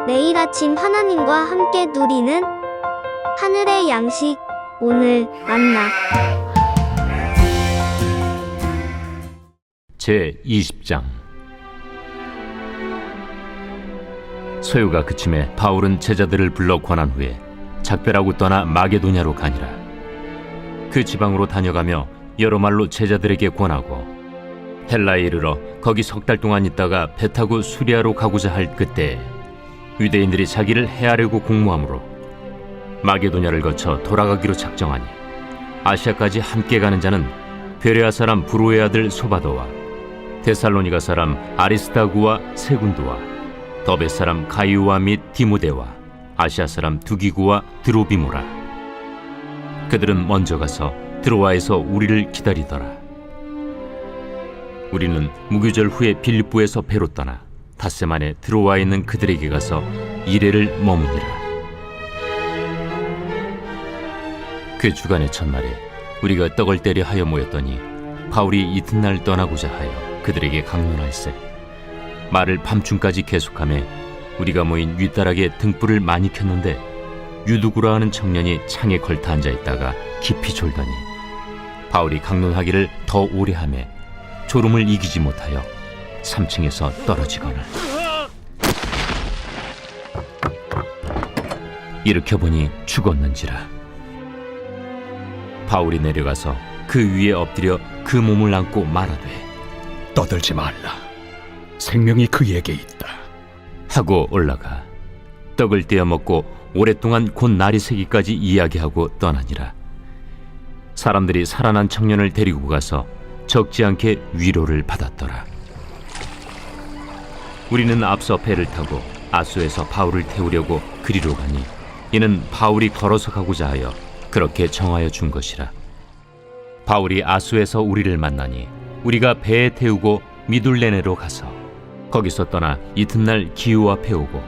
매일 아침 하나님과 함께 누리는 하늘의 양식, 오늘 만나. 제20장. 소요가 그침에 바울은 제자들을 불러 권한 후에 작별하고 떠나 마게도냐로 가니라. 그 지방으로 다녀가며 여러 말로 제자들에게 권하고 헬라에 이르러 거기 석 달 동안 있다가 배 타고 수리아로 가고자 할 그때 유대인들이 자기를 해하려고 공모하므로 마게도냐를 거쳐 돌아가기로 작정하니 아시아까지 함께 가는 자는 베레아 사람 브로의 아들 소바도와 데살로니가 사람 아리스다구와 세군도와 더베 사람 가이우와 및 디모데와 아시아 사람 두기구와 드로비모라. 그들은 먼저 가서 드로아에서 우리를 기다리더라. 우리는 무교절 후에 빌립보에서 배로 떠나 닷새 만에 드로아에 있는 그들에게 가서 이레를 머무니라. 그 주간의 첫날에 우리가 떡을 때려 하여 모였더니 바울이 이튿날 떠나고자 하여 그들에게 강론할세 말을 밤중까지 계속하며 우리가 모인 윗다락에 등불을 많이 켰는데 유두구라 하는 청년이 창에 걸터 앉아있다가 깊이 졸더니 바울이 강론하기를 더 오래 하며 졸음을 이기지 못하여 3층에서 떨어지거늘 일으켜보니 죽었는지라. 바울이 내려가서 그 위에 엎드려 그 몸을 안고 말하되 떠들지 말라. 생명이 그에게 있다. 하고 올라가 떡을 떼어 먹고 오랫동안 곧 날이 새기까지 이야기하고 떠나니라. 사람들이 살아난 청년을 데리고 가서 적지 않게 위로를 받았더라. 우리는 앞서 배를 타고 아소에서 바울을 태우려고 그리로 가니 이는 바울이 걸어서 가고자 하여 그렇게 정하여 준 것이라. 바울이 아소에서 우리를 만나니 우리가 배에 태우고 미둘레네로 가서 거기서 떠나 이튿날 기우 앞에 오고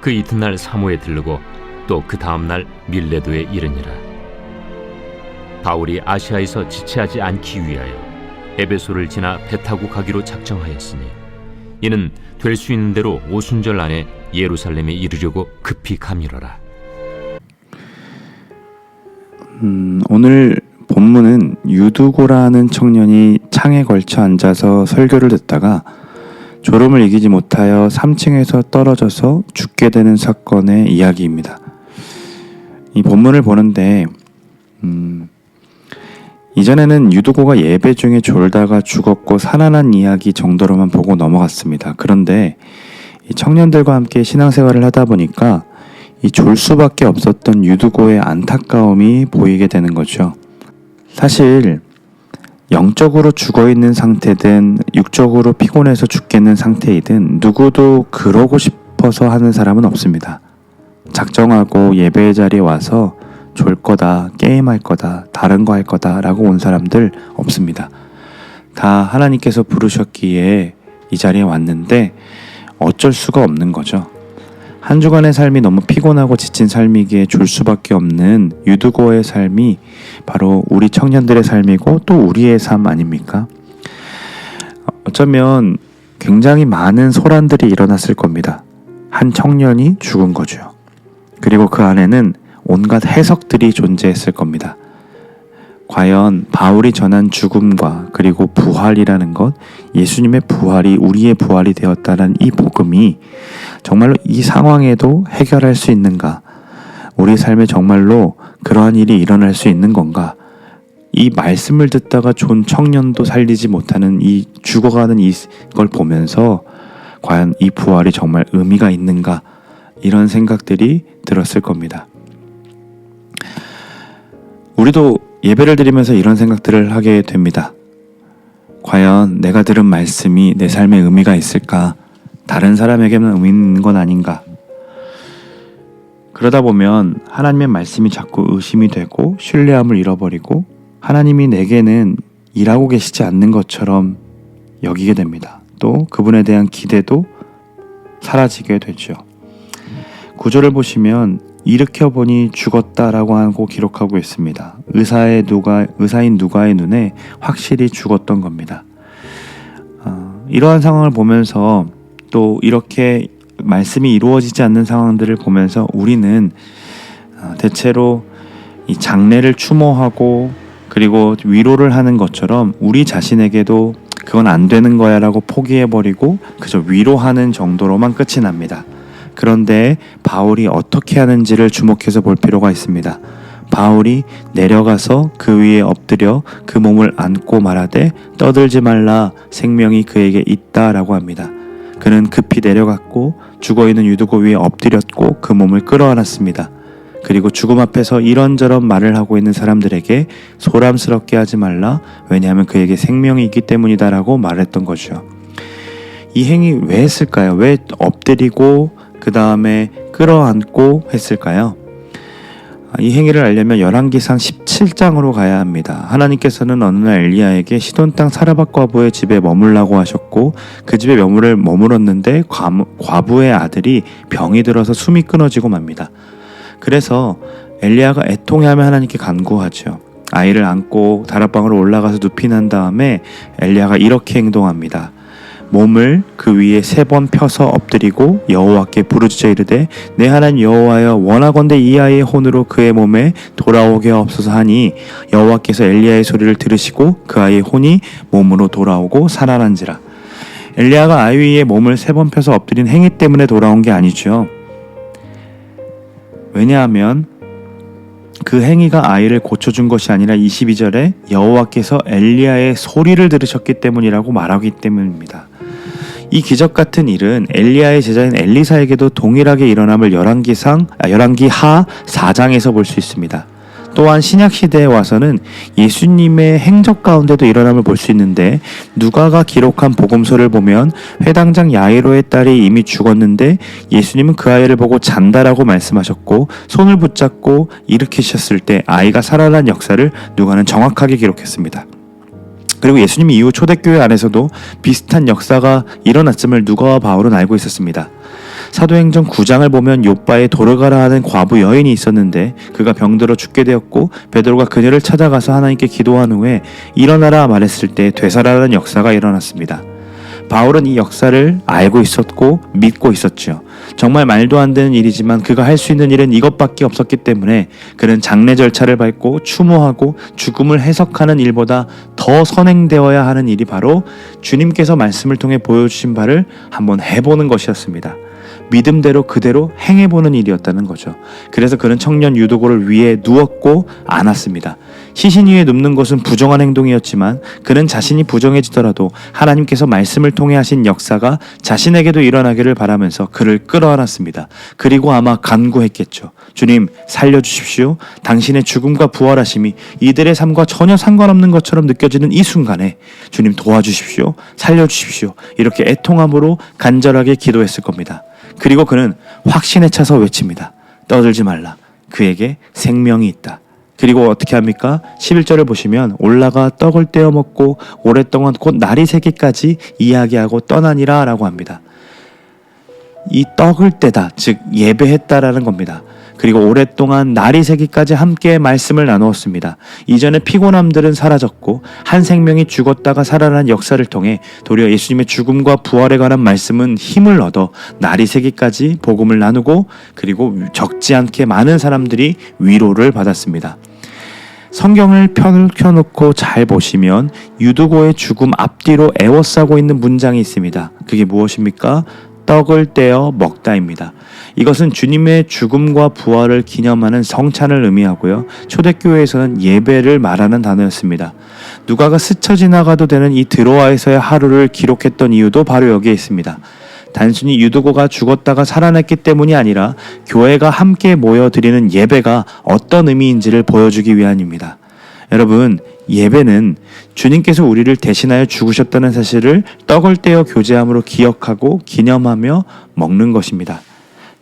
그 이튿날 사모에 들르고 또 그 다음날 밀레도에 이르니라. 바울이 아시아에서 지체하지 않기 위하여 에베소를 지나 배 타고 가기로 작정하였으니 이는 될 수 있는 대로 오순절 안에 예루살렘에 이르려고 급히 가밀어라. 오늘 본문은 유두고라는 청년이 창에 걸쳐 앉아서 설교를 듣다가 졸음을 이기지 못하여 3층에서 떨어져서 죽게 되는 사건의 이야기입니다. 이 본문을 보는데 이전에는 유두고가 예배 중에 졸다가 죽었고 살아난 이야기 정도로만 보고 넘어갔습니다. 그런데 이 청년들과 함께 신앙생활을 하다 보니까 이 졸 수밖에 없었던 유두고의 안타까움이 보이게 되는 거죠. 사실 영적으로 죽어있는 상태든 육적으로 피곤해서 죽겠는 상태이든 누구도 그러고 싶어서 하는 사람은 없습니다. 작정하고 예배의 자리에 와서 졸 거다, 게임할 거다, 다른 거 할 거다 라고 온 사람들 없습니다. 다 하나님께서 부르셨기에 이 자리에 왔는데 어쩔 수가 없는 거죠. 한 주간의 삶이 너무 피곤하고 지친 삶이기에 졸 수밖에 없는 유두고의 삶이 바로 우리 청년들의 삶이고 또 우리의 삶 아닙니까? 어쩌면 굉장히 많은 소란들이 일어났을 겁니다. 한 청년이 죽은 거죠. 그리고 그 안에는 온갖 해석들이 존재했을 겁니다. 과연 바울이 전한 죽음과 그리고 부활이라는 것, 예수님의 부활이 우리의 부활이 되었다는 이 복음이 정말로 이 상황에도 해결할 수 있는가? 우리 삶에 정말로 그러한 일이 일어날 수 있는 건가? 이 말씀을 듣다가 존 청년도 살리지 못하는 이 죽어가는 이걸 보면서 과연 이 부활이 정말 의미가 있는가? 이런 생각들이 들었을 겁니다. 우리도 예배를 드리면서 이런 생각들을 하게 됩니다. 과연 내가 들은 말씀이 내 삶에 의미가 있을까? 다른 사람에게만 의미 있는 건 아닌가? 그러다 보면 하나님의 말씀이 자꾸 의심이 되고 신뢰함을 잃어버리고 하나님이 내게는 일하고 계시지 않는 것처럼 여기게 됩니다. 또 그분에 대한 기대도 사라지게 되죠. 구절을 보시면 일으켜보니 죽었다라고 하고 기록하고 있습니다. 의사인 누가의 눈에 확실히 죽었던 겁니다. 이러한 상황을 보면서 또 이렇게 말씀이 이루어지지 않는 상황들을 보면서 우리는 대체로 이 장례를 추모하고 그리고 위로를 하는 것처럼 우리 자신에게도 그건 안 되는 거야 라고 포기해버리고 그저 위로하는 정도로만 끝이 납니다. 그런데 바울이 어떻게 하는지를 주목해서 볼 필요가 있습니다. 바울이 내려가서 그 위에 엎드려 그 몸을 안고 말하되 떠들지 말라 생명이 그에게 있다 라고 합니다. 그는 급히 내려갔고 죽어있는 유두고 위에 엎드렸고 그 몸을 끌어안았습니다. 그리고 죽음 앞에서 이런저런 말을 하고 있는 사람들에게 소람스럽게 하지 말라 왜냐하면 그에게 생명이 있기 때문이다 라고 말했던 거죠. 이 행위 왜 했을까요? 왜 엎드리고 그 다음에 끌어안고 했을까요? 이 행위를 알려면 열왕기상 17장으로 가야 합니다. 하나님께서는 어느 날 엘리야에게 시돈 땅 사르밧 과부의 집에 머물라고 하셨고 그 집에 머물었는데 과부의 아들이 병이 들어서 숨이 끊어지고 맙니다. 그래서 엘리야가 애통해하며 하나님께 간구하죠. 아이를 안고 다락방으로 올라가서 눕히 난 다음에 엘리야가 이렇게 행동합니다. 몸을 그 위에 3번 펴서 엎드리고 여호와께 부르짖어 이르되 내 하나님 여호와여 원하건대 이 아이의 혼으로 그의 몸에 돌아오게 하옵소서 하니 여호와께서 엘리야의 소리를 들으시고 그 아이의 혼이 몸으로 돌아오고 살아난지라. 엘리야가 아이 위에 몸을 3번 펴서 엎드린 행위 때문에 돌아온 게 아니죠. 왜냐하면 그 행위가 아이를 고쳐준 것이 아니라 22절에 여호와께서 엘리야의 소리를 들으셨기 때문이라고 말하기 때문입니다. 이 기적 같은 일은 엘리야의 제자인 엘리사에게도 동일하게 일어남을 열왕기하 4장에서 볼 수 있습니다. 또한 신약 시대에 와서는 예수님의 행적 가운데도 일어남을 볼 수 있는데 누가가 기록한 복음서를 보면 회당장 야이로의 딸이 이미 죽었는데 예수님은 그 아이를 보고 잔다라고 말씀하셨고 손을 붙잡고 일으키셨을 때 아이가 살아난 역사를 누가는 정확하게 기록했습니다. 그리고 예수님 이후 초대교회 안에서도 비슷한 역사가 일어났음을 누가와 바울은 알고 있었습니다. 사도행전 9장을 보면 욥바에 도르가라 하는 과부 여인이 있었는데 그가 병들어 죽게 되었고 베드로가 그녀를 찾아가서 하나님께 기도한 후에 일어나라 말했을 때 되살아나는 역사가 일어났습니다. 바울은 이 역사를 알고 있었고 믿고 있었죠. 정말 말도 안 되는 일이지만 그가 할 수 있는 일은 이것밖에 없었기 때문에 그는 장례 절차를 밟고 추모하고 죽음을 해석하는 일보다 더 선행되어야 하는 일이 바로 주님께서 말씀을 통해 보여주신 바를 한번 해보는 것이었습니다. 믿음대로 그대로 행해보는 일이었다는 거죠. 그래서 그는 청년 유두고를 위에 누웠고 안았습니다. 시신 위에 눕는 것은 부정한 행동이었지만 그는 자신이 부정해지더라도 하나님께서 말씀을 통해 하신 역사가 자신에게도 일어나기를 바라면서 그를 끌어안았습니다. 그리고 아마 간구했겠죠. 주님 살려주십시오. 당신의 죽음과 부활하심이 이들의 삶과 전혀 상관없는 것처럼 느껴지는 이 순간에 주님 도와주십시오. 살려주십시오. 이렇게 애통함으로 간절하게 기도했을 겁니다. 그리고 그는 확신에 차서 외칩니다. 떠들지 말라. 그에게 생명이 있다. 그리고 어떻게 합니까? 11절을 보시면 올라가 떡을 떼어 먹고 오랫동안 곧 날이 새기까지 이야기하고 떠나니라 라고 합니다. 이 떡을 떼다, 즉 예배했다라는 겁니다. 그리고 오랫동안 날이 새기까지 함께 말씀을 나누었습니다. 이전에 피곤함들은 사라졌고 한 생명이 죽었다가 살아난 역사를 통해 도리어 예수님의 죽음과 부활에 관한 말씀은 힘을 얻어 날이 새기까지 복음을 나누고 그리고 적지 않게 많은 사람들이 위로를 받았습니다. 성경을 펴놓고 잘 보시면 유두고의 죽음 앞뒤로 에워싸고 있는 문장이 있습니다. 그게 무엇입니까? 떡을 떼어 먹다입니다. 이것은 주님의 죽음과 부활을 기념하는 성찬을 의미하고요. 초대교회에서는 예배를 말하는 단어였습니다. 누가가 스쳐 지나가도 되는 이 드로아에서의 하루를 기록했던 이유도 바로 여기에 있습니다. 단순히 유두고가 죽었다가 살아났기 때문이 아니라 교회가 함께 모여 드리는 예배가 어떤 의미인지를 보여주기 위함입니다. 여러분, 예배는 주님께서 우리를 대신하여 죽으셨다는 사실을 떡을 떼어 교제함으로 기억하고 기념하며 먹는 것입니다.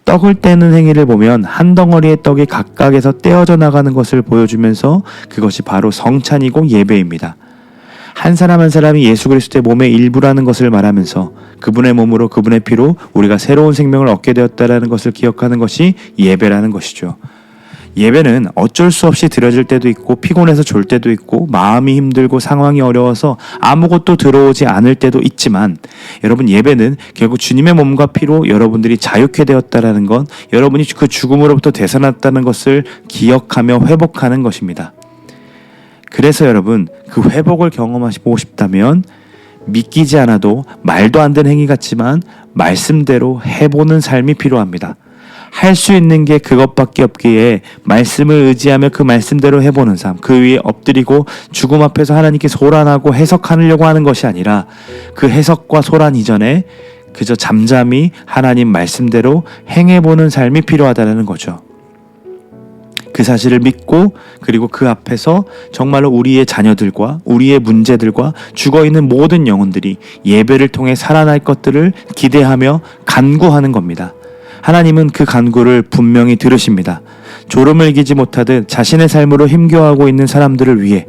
떡을 떼는 행위를 보면 한 덩어리의 떡이 각각에서 떼어져 나가는 것을 보여주면서 그것이 바로 성찬이고 예배입니다. 한 사람 한 사람이 예수 그리스도의 몸의 일부라는 것을 말하면서 그분의 몸으로 그분의 피로 우리가 새로운 생명을 얻게 되었다라는 것을 기억하는 것이 예배라는 것이죠. 예배는 어쩔 수 없이 드려질 때도 있고 피곤해서 졸 때도 있고 마음이 힘들고 상황이 어려워서 아무것도 들어오지 않을 때도 있지만 여러분, 예배는 결국 주님의 몸과 피로 여러분들이 자유케 되었다라는 건 여러분이 그 죽음으로부터 되살아났다는 것을 기억하며 회복하는 것입니다. 그래서 여러분, 그 회복을 경험하시고 싶다면 믿기지 않아도 말도 안 되는 행위 같지만 말씀대로 해보는 삶이 필요합니다. 할 수 있는 게 그것밖에 없기에 말씀을 의지하며 그 말씀대로 해보는 삶, 그 위에 엎드리고 죽음 앞에서 하나님께 소란하고 해석하려고 하는 것이 아니라 그 해석과 소란 이전에 그저 잠잠히 하나님 말씀대로 행해보는 삶이 필요하다는 거죠. 그 사실을 믿고 그리고 그 앞에서 정말로 우리의 자녀들과 우리의 문제들과 죽어있는 모든 영혼들이 예배를 통해 살아날 것들을 기대하며 간구하는 겁니다. 하나님은 그 간구를 분명히 들으십니다. 졸음을 이기지 못하듯 자신의 삶으로 힘겨워하고 있는 사람들을 위해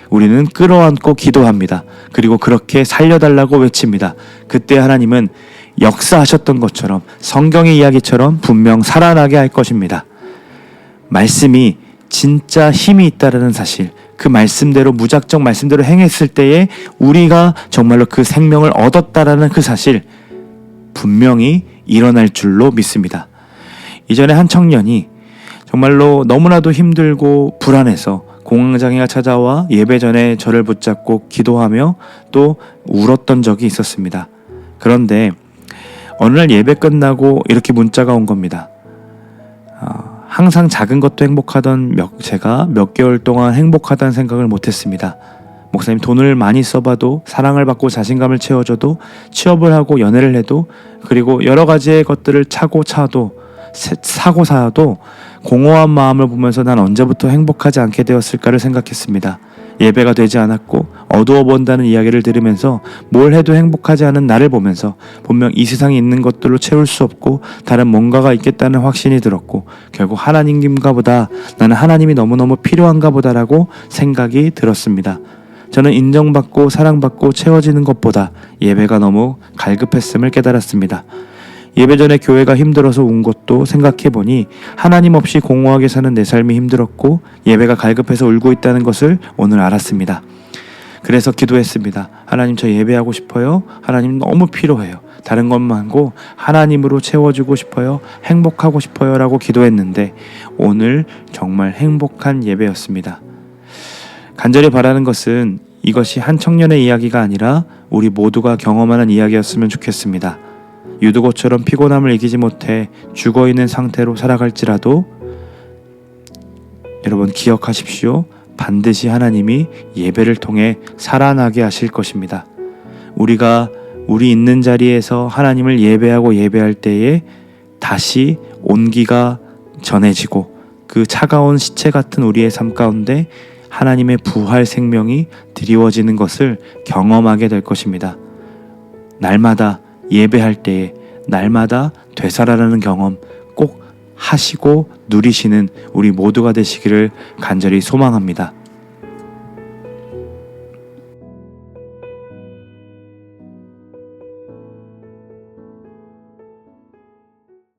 우리는 끌어안고 기도합니다. 그리고 그렇게 살려달라고 외칩니다. 그때 하나님은 역사하셨던 것처럼 성경의 이야기처럼 분명 살아나게 할 것입니다. 말씀이 진짜 힘이 있다라는 사실, 그 말씀대로 무작정 말씀대로 행했을 때에 우리가 정말로 그 생명을 얻었다라는 그 사실 분명히 일어날 줄로 믿습니다. 이전에 한 청년이 정말로 너무나도 힘들고 불안해서 공황장애가 찾아와 예배 전에 저를 붙잡고 기도하며 또 울었던 적이 있었습니다. 그런데 어느 날 예배 끝나고 이렇게 문자가 온 겁니다. 항상 작은 것도 행복하던 제가 몇 개월 동안 행복하다는 생각을 못했습니다. 목사님, 돈을 많이 써봐도, 사랑을 받고 자신감을 채워줘도, 취업을 하고 연애를 해도, 그리고 여러 가지의 것들을 사고 사도 공허한 마음을 보면서 난 언제부터 행복하지 않게 되었을까를 생각했습니다. 예배가 되지 않았고 어두워 본다는 이야기를 들으면서 뭘 해도 행복하지 않은 나를 보면서 분명 이 세상에 있는 것들로 채울 수 없고 다른 뭔가가 있겠다는 확신이 들었고 결국 하나님인가 보다, 나는 하나님이 너무너무 필요한가 보다라고 생각이 들었습니다. 저는 인정받고 사랑받고 채워지는 것보다 예배가 너무 갈급했음을 깨달았습니다. 예배 전에 교회가 힘들어서 운 것도 생각해보니 하나님 없이 공허하게 사는 내 삶이 힘들었고 예배가 갈급해서 울고 있다는 것을 오늘 알았습니다. 그래서 기도했습니다. 하나님, 저 예배하고 싶어요. 하나님 너무 필요해요. 다른 것 말고 하나님으로 채워주고 싶어요. 행복하고 싶어요 라고 기도했는데 오늘 정말 행복한 예배였습니다. 간절히 바라는 것은 이것이 한 청년의 이야기가 아니라 우리 모두가 경험하는 이야기였으면 좋겠습니다. 유두고처럼 피곤함을 이기지 못해 죽어있는 상태로 살아갈지라도 여러분 기억하십시오. 반드시 하나님이 예배를 통해 살아나게 하실 것입니다. 우리가 우리 있는 자리에서 하나님을 예배하고 예배할 때에 다시 온기가 전해지고 그 차가운 시체 같은 우리의 삶 가운데 하나님의 부활 생명이 드리워지는 것을 경험하게 될 것입니다. 날마다 예배할 때에 날마다 되살아나는 경험 꼭 하시고 누리시는 우리 모두가 되시기를 간절히 소망합니다.